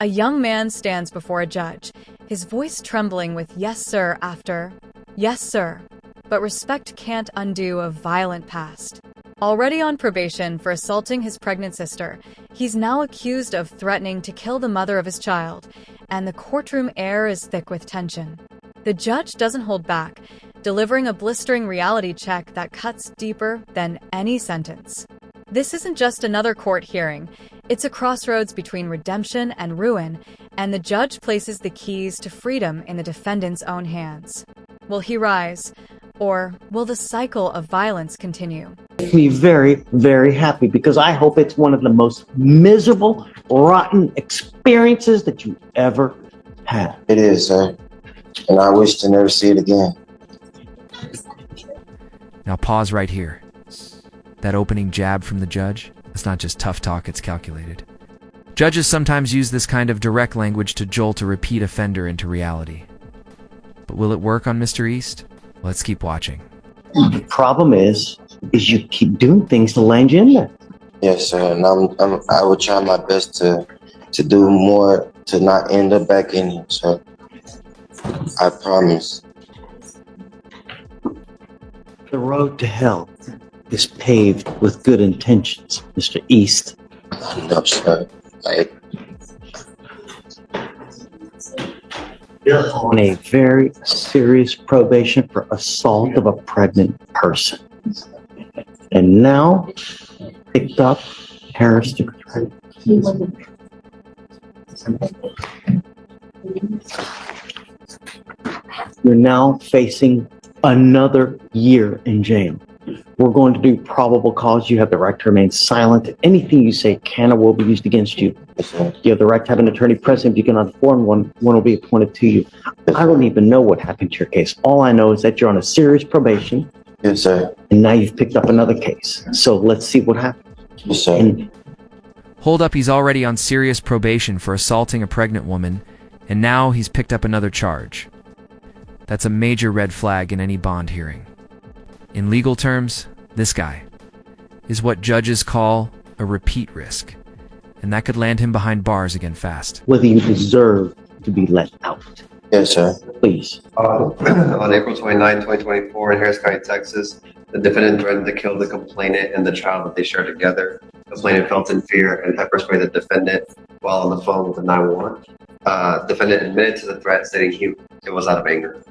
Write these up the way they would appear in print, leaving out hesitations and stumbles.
A young man stands before a judge, his voice trembling with "yes, sir" after "yes, sir." But respect can't undo a violent past. Already on probation for assaulting his pregnant sister, he's now accused of threatening to kill the mother of his child, and the courtroom air is thick with tension. The judge doesn't hold back, delivering a blistering reality check that cuts deeper than any sentence. This isn't just another court hearing. It's a crossroads between redemption and ruin, and the judge places the keys to freedom in the defendant's own hands. Will he rise, or will the cycle of violence continue? Makes me very, very happy because I hope it's one of the most miserable, rotten experiences that you ever had. It is, sir. And I wish to never see it again. Now pause right here. That opening jab from the judge, it's not just tough talk, it's calculated. Judges sometimes use this kind of direct language to jolt a repeat offender into reality. But will it work on Mr. East? Let's keep watching. The problem is you keep doing things to land you in there. Yes, sir. And I will try my best to do more to not end up back in here, sir. I promise. The road to hell is paved with good intentions, Mr. East. No, sir. You're on a very serious probation for assault of a pregnant person. And now, picked up terrorist. You're now facing another year in jail. We're going to do probable cause. You have the right to remain silent. Anything you say can or will be used against you. You have the right to have an attorney present. If you cannot afford one will be appointed to you. I don't even know what happened to your case. All I know is that you're on a serious probation. Yes, sir. And now you've picked up another case. So let's see what happens. Yes, sir. Hold up, he's already on serious probation for assaulting a pregnant woman, and now he's picked up another charge. That's a major red flag in any bond hearing. In legal terms, this guy is what judges call a repeat risk, and that could land him behind bars again fast. Whether you deserve to be let out. Yes, sir. Please. On April 29, 2024, in Harris County, Texas, the defendant threatened to kill the complainant and the child that they shared together. The complainant felt in fear and pepper sprayed the defendant while on the phone with the 911. Defendant admitted to the threat, stating it was out of anger.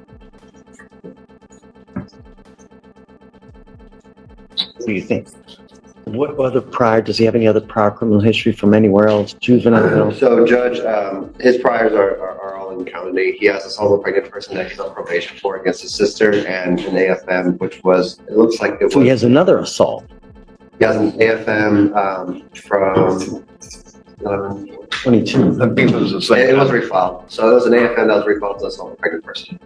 What do you think? What other prior, does he have any other prior criminal history from anywhere else? Juvenile? So, Judge, his priors are all in county. He has assaulted a pregnant person that he's on probation for against his sister and an AFM, which was, it looks like it was. So he has another assault. He has an AFM from 22. I think it was refiled. So it was an AFM that was refiled to assault a pregnant person.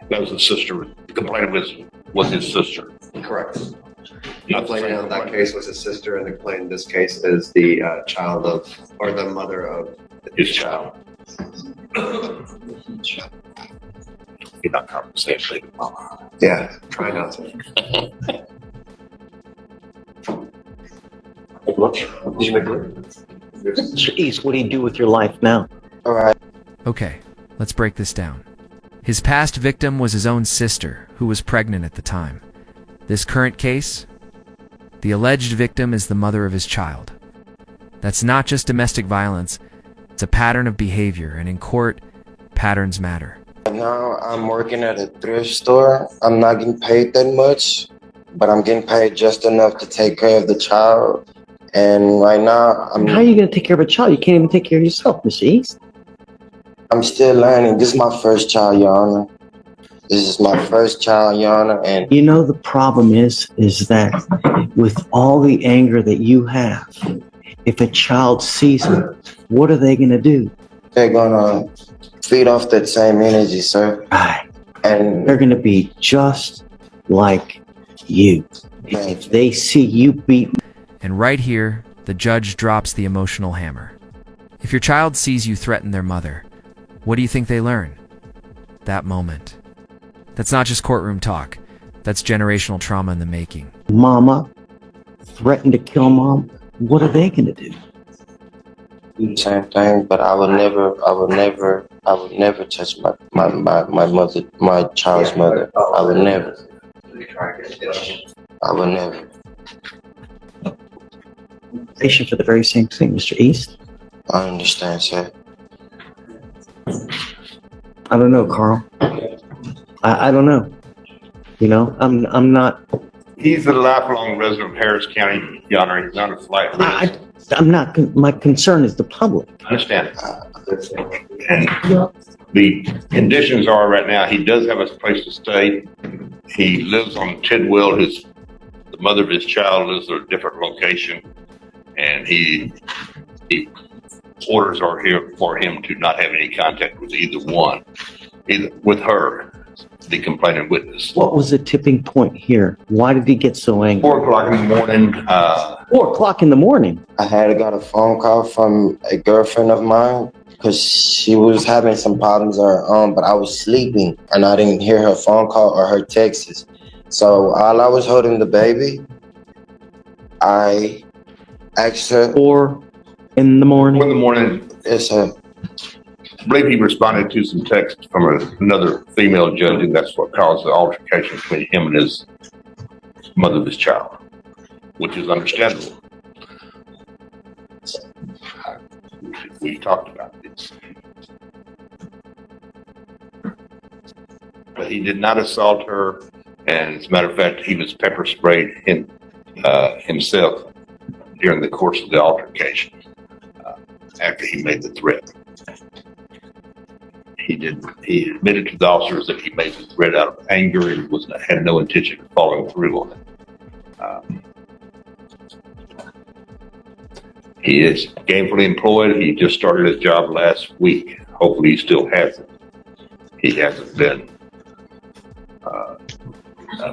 That was his sister. The complainant was his sister. Correct. The complainant on that case was his sister, and the complainant in this case is the child of, or the mother of His child. You're not compensating. Yeah, try not to. Did you make it? Mr. East, what do you do with your life now? All right. Okay, let's break this down. His past victim was his own sister, who was pregnant at the time. This current case, the alleged victim is the mother of his child. That's not just domestic violence, it's a pattern of behavior, and in court, patterns matter. Now I'm working at a thrift store. I'm not getting paid that much, but I'm getting paid just enough to take care of the child. And right now, How are you going to take care of a child? You can't even take care of yourself, Mr. East. I'm still learning. This is my first child, Your Honor. This is my first child, Your Honor, and You know, the problem is that with all the anger that you have, if a child sees it, what are they going to do? they're gonna feed off that same energy, sir. Right. And They're going to be just like you. If they see you beat. And right here, the judge drops the emotional hammer. If your child sees you threaten their mother, what do you think they learn? That moment. That's not just courtroom talk. That's generational trauma in the making. Mama threatened to kill mom, what are they going to do? do the same thing, but I would never touch my child's mother. I would never. I would never. Patient for the very same thing, Mr. East. I understand, sir. I don't know, Carl. I don't know. You know, I'm not. He's a lifelong resident of Harris County, Your Honor. He's not a flight risk. I'm not. My concern is the public. I understand. And the conditions are right now, he does have a place to stay. He lives on Tidwell. The mother of his child lives at a different location. And he orders are here for him to not have any contact with either with her, the complaining witness. What was the tipping point here? Why did he get so angry? 4 o'clock in the morning. 4 o'clock in the morning. I had got a phone call from a girlfriend of mine because she was having some problems of her own, but I was sleeping and I didn't hear her phone call or her texts. So while I was holding the baby, I asked her. 4 in the morning. 4 in the morning. Yes, sir. I believe he responded to some texts from another female judge, and that's what caused the altercation between him and his mother of his child, which is understandable. We talked about this. But he did not assault her, and as a matter of fact, he was pepper sprayed himself during the course of the altercation after he made the threat. He admitted to the officers that he made the threat out of anger and had no intention of following through on it. He is gainfully employed. He just started his job last week. Hopefully he still has it. He hasn't been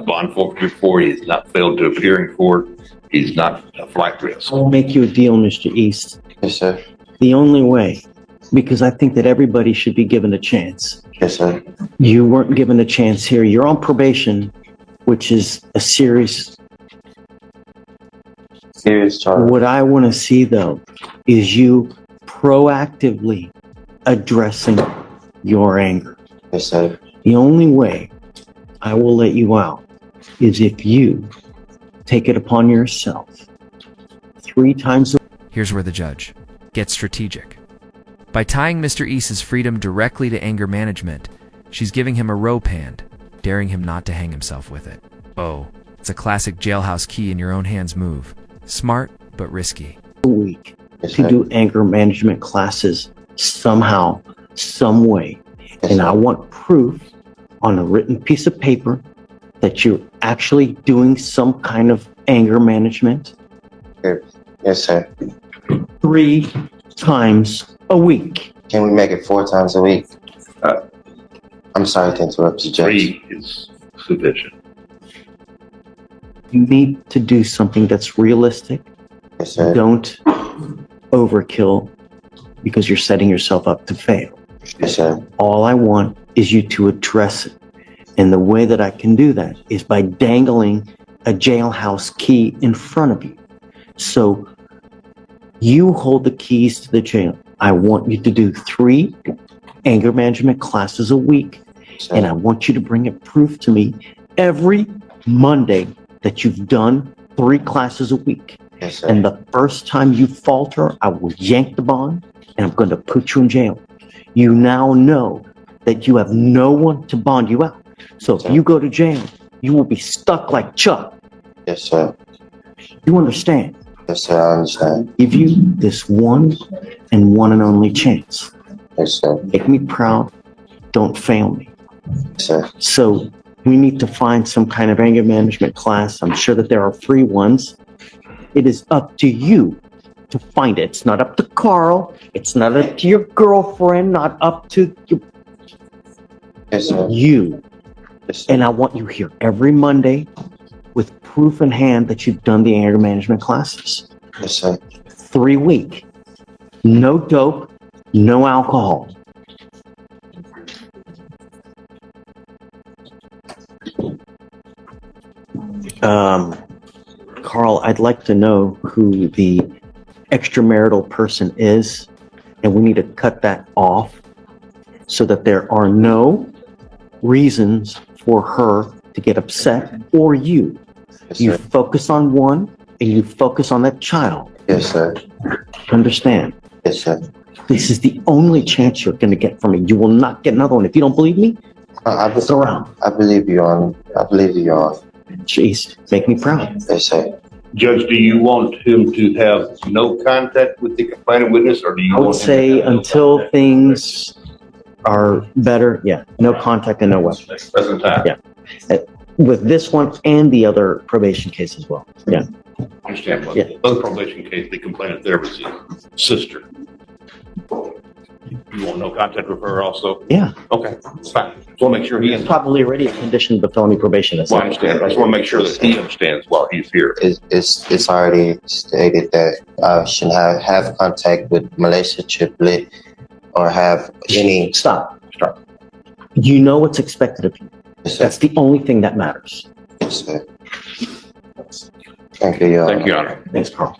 bond forfeiture for. He has not failed to appear in court. He's not a flight risk. I'll make you a deal, Mr. East. Yes, sir. The only way, because I think that everybody should be given a chance. Yes, sir. You weren't given a chance here. You're on probation, which is a serious charge. What I want to see, though, is you proactively addressing your anger. Yes, sir. The only way I will let you out is if you take it upon yourself 3 times a week. Here's where the judge gets strategic. By tying Mr. East's freedom directly to anger management, she's giving him a rope hand, daring him not to hang himself with it. Oh, it's a classic jailhouse key in your own hands move. Smart, but risky. Week Yes, to sir. do anger management classes somehow, some way. Yes, And sir. I want proof on a written piece of paper that you're actually doing some kind of anger management Yes, sir. 3 times a week. Can we make it 4 times a week? I'm sorry to interrupt you, Judge. 3 is sufficient. You need to do something that's realistic. Yes, sir. Don't overkill because you're setting yourself up to fail. Yes, sir. All I want is you to address it. And the way that I can do that is by dangling a jailhouse key in front of you. So you hold the keys to the jail. I want you to do 3 anger management classes a week. Yes, sir. And I want you to bring a proof to me every Monday that you've done 3 classes a week. Yes, sir. And the first time you falter, I will yank the bond and I'm going to put you in jail. You now know that you have no one to bond you out. So if you go to jail, you will be stuck like Chuck. Yes, sir. You understand? Yes, sir. I understand. Give you this one and only chance. Yes, sir. Make me proud. Don't fail me. Yes, sir. So we need to find some kind of anger management class. I'm sure that there are free ones. It is up to you to find it. It's not up to Carl. It's not up to your girlfriend. Not up to Yes, sir. you. Yes, sir. And I want you here every Monday with proof in hand that you've done the anger management classes. Yes, sir. 3 week. No dope, no alcohol. Carl, I'd like to know who the extramarital person is And we need to cut that off so that there are no reasons for her to get upset or you. Yes, You sir. focus on one and you focus on that child. Yes, sir. Understand? Yes, sir. This is the only chance you're going to get from me. You will not get another one. If you don't believe me, look around. I believe you on. I believe you on. Jeez, make me proud. Yes, sir. Judge, do you want him to have no contact with the complaining witness, or do you I would want him to say have no until contact? things are better, yeah, no contact and no weapons. Present time. Yeah. With this one and the other probation case as well. Yeah. Understand, but Yeah. the other probation case, the complainant there was his sister. You want no contact with her also? Yeah. Okay, it's fine. Just want to make sure he It's probably already a condition of the felony probation. Well, I understand. I just want to make sure that he understands while he's here. It's already stated that I shouldn't have contact with Malaysia triplet or have any. Stop. You know what's expected of you. Yes, sir. That's the only thing that matters. Yes, sir. Thank you, Your Thank you, Honor. Your Honor. Thanks, Carl.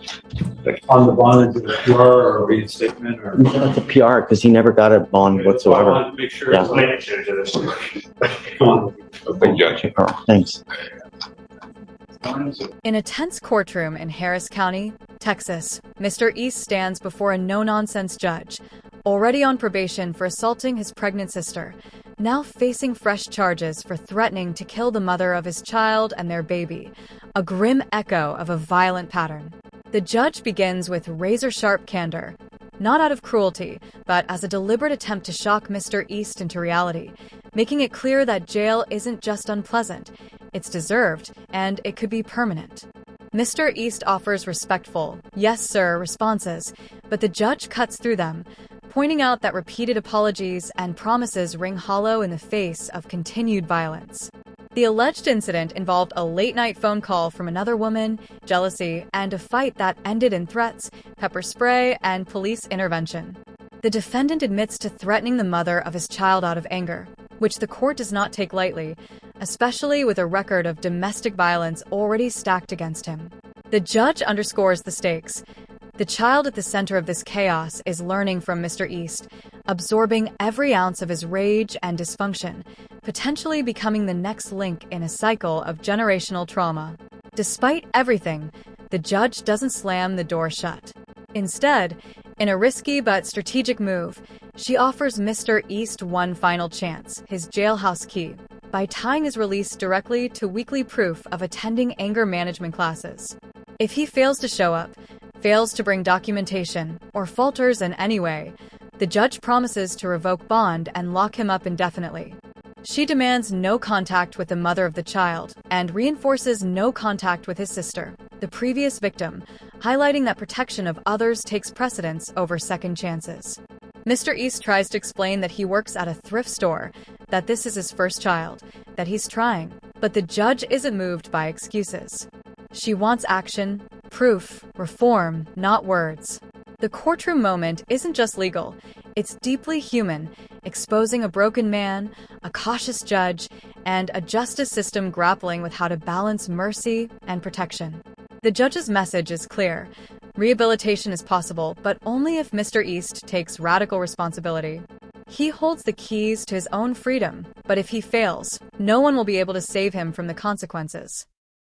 On the bond, is it a PR or a reinstatement or? That's a PR because he never got a bond I whatsoever. wanted to make sure. Yeah. Come on. Thank you, Judge. Carl, thanks. In a tense courtroom in Harris County, Texas, Mr. East stands before a no-nonsense judge, already on probation for assaulting his pregnant sister, now facing fresh charges for threatening to kill the mother of his child and their baby, a grim echo of a violent pattern. The judge begins with razor-sharp candor, not out of cruelty, but as a deliberate attempt to shock Mr. East into reality, making it clear that jail isn't just unpleasant, it's deserved, and it could be permanent. Mr. East offers respectful, yes sir responses, but the judge cuts through them, pointing out that repeated apologies and promises ring hollow in the face of continued violence. The alleged incident involved a late-night phone call from another woman, jealousy, and a fight that ended in threats, pepper spray, and police intervention. The defendant admits to threatening the mother of his child out of anger, which the court does not take lightly, especially with a record of domestic violence already stacked against him. The judge underscores the stakes. The child at the center of this chaos is learning from Mr. East, absorbing every ounce of his rage and dysfunction, potentially becoming the next link in a cycle of generational trauma. Despite everything, the judge doesn't slam the door shut. Instead, in a risky but strategic move, she offers Mr. East one final chance, his jailhouse key, by tying his release directly to weekly proof of attending anger management classes. If he fails to show up, fails to bring documentation, or falters in any way, the judge promises to revoke bond and lock him up indefinitely. She demands no contact with the mother of the child and reinforces no contact with his sister, the previous victim, highlighting that protection of others takes precedence over second chances. Mr. East tries to explain that he works at a thrift store, that this is his first child, that he's trying, but the judge isn't moved by excuses. She wants action, proof, reform, not words. The courtroom moment isn't just legal, it's deeply human, exposing a broken man, a cautious judge, and a justice system grappling with how to balance mercy and protection. The judge's message is clear. Rehabilitation is possible, but only if Mr. East takes radical responsibility. He holds the keys to his own freedom, but if he fails, no one will be able to save him from the consequences.